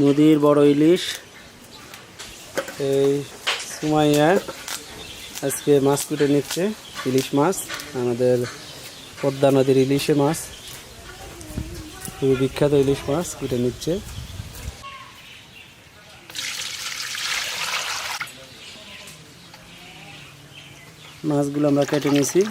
নদীর বড় ইলিশ এই সুমাইয়া আজকে মাছ কুটে নিচ্ছে। ইলিশ মাছ, আমাদের পদ্মা নদীর ইলিশে মাছ, খুবই বিখ্যাত ইলিশ মাছ কুটে নিচ্ছে। মাছগুলো আমরা কেটে নিয়েছি।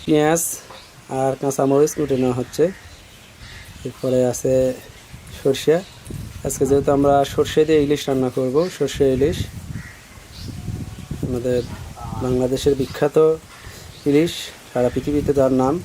পেঁয়াজ আর কাঁচামরিচ কুটে নেওয়া হচ্ছে। এরপরে আছে সর্ষে। আজকে যেহেতু আমরা সর্ষে দিয়ে ইলিশ রান্না করব, সর্ষে ইলিশ আমাদের বাংলাদেশের বিখ্যাত ইলিশ, সারা পৃথিবীতে তার নাম।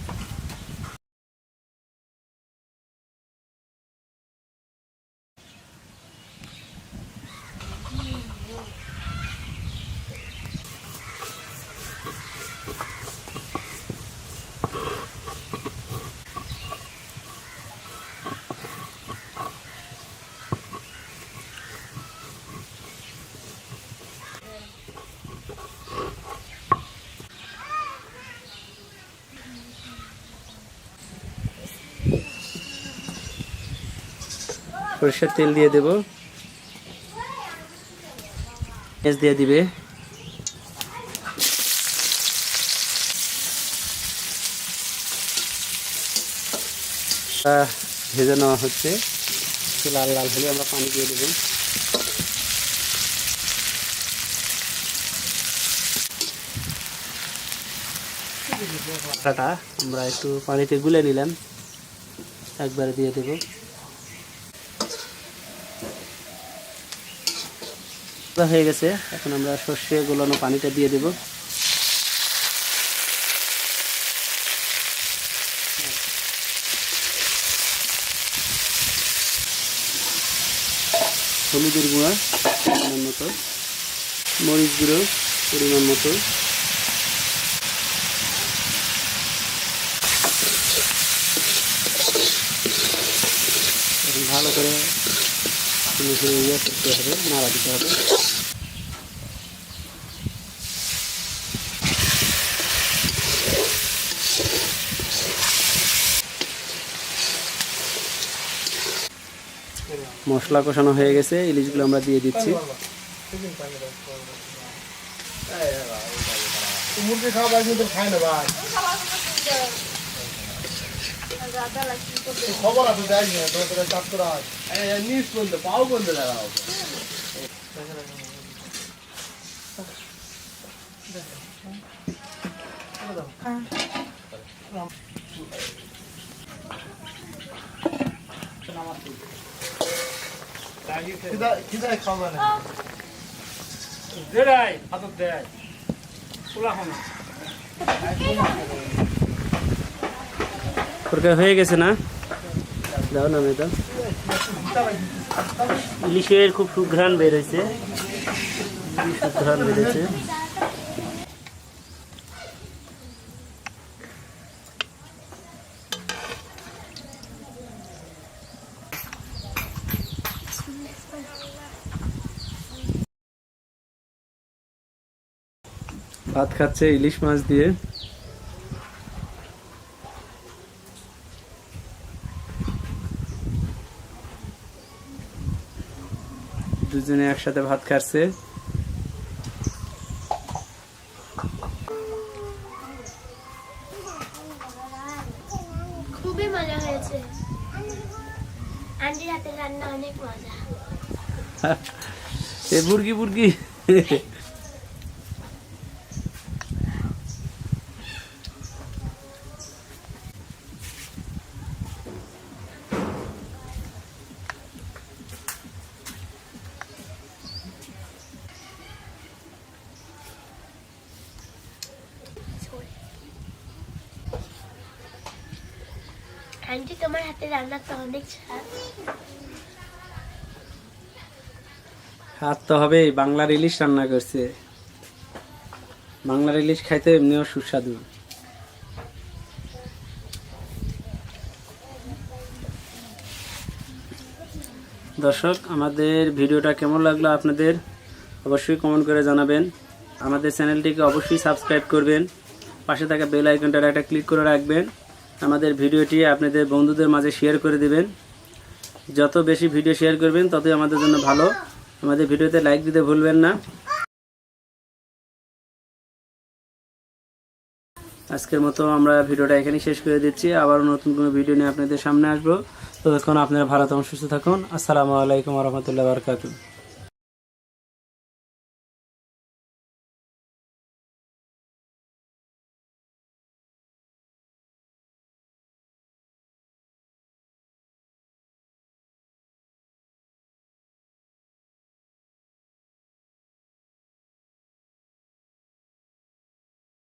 সরষের তেল দিয়ে দেব, পেঁয়াজ দিয়ে দিবে, ভেজে নেওয়া হচ্ছে। লাল লাল হলে আমরা পানি দিয়ে দেব। মশলাটা আমরা একটু পানিতে গুলে নিলাম, একবারে দিয়ে দেব। হয়ে গেছে, এখন আমরা সর্ষে গোলানো পানিটা দিয়ে দেব। হলুদের গুঁড়া পরিমাণ মতো, মরিচ গুঁড়ো পরিমাণ মতো, ভালো করে করতে হবে, নাড়া দিতে হবে। মশলা কষানো হয়ে গেছে, ইলিশগুলো আমরা দিয়ে দিচ্ছি। খবর আছে যাই না তোদের চাকরা নিউজ বন্ধ পাও বন্ধ লাগাও কিদাই খাওয়া না দেড়াই হাতত দেয় পোলা খানা তরকারি হয়ে গেছে না? দাও না মেয়েটা। ইলিশের খুব সুঘ্রাণ বের হয়েছে, সুঘ্রাণ বেরোচ্ছে। ভাত খাচ্ছে ইলিশ মাছ দিয়ে। দুজনে একসাথে ভাত খাচ্ছে। খুবই মজা হয়েছে, আন্টির হাতের রান্না অনেক মজা। এ বুর্গি বুর্গি আন্টি তোমার হাতের রান্না তো অনেক স্বাদ। হাত তো হবেই, বাংলার ইলিশ রান্না করছে। বাংলার ইলিশ খাইতে এমনিও সুস্বাদু। দর্শক, আমাদের ভিডিওটা কেমন লাগলো আপনাদের অবশ্যই কমেন্ট করে জানাবেন। আমাদের চ্যানেলটিকে অবশ্যই সাবস্ক্রাইব করবেন, পাশে থাকা বেল আইকনটা একটা ক্লিক করে রাখবেন। আমাদের ভিডিওটি আপনাদের বন্ধুদের মাঝে শেয়ার করে দিবেন। যত বেশি ভিডিও শেয়ার করবেন ততই আমাদের জন্য ভালো। আমাদের ভিডিওতে লাইক দিতে ভুলবেন না। আজকের মতো আমরা ভিডিওটা এখানেই শেষ করে দিচ্ছি। আবারও নতুন কোনো ভিডিও নিয়ে আপনাদের সামনে আসবো। ততক্ষণ আপনারা ভালো থাকুন, সুস্থ থাকুন। আসসালামু আলাইকুম ওয়া রাহমাতুল্লাহি ওয়া বারাকাতুহু।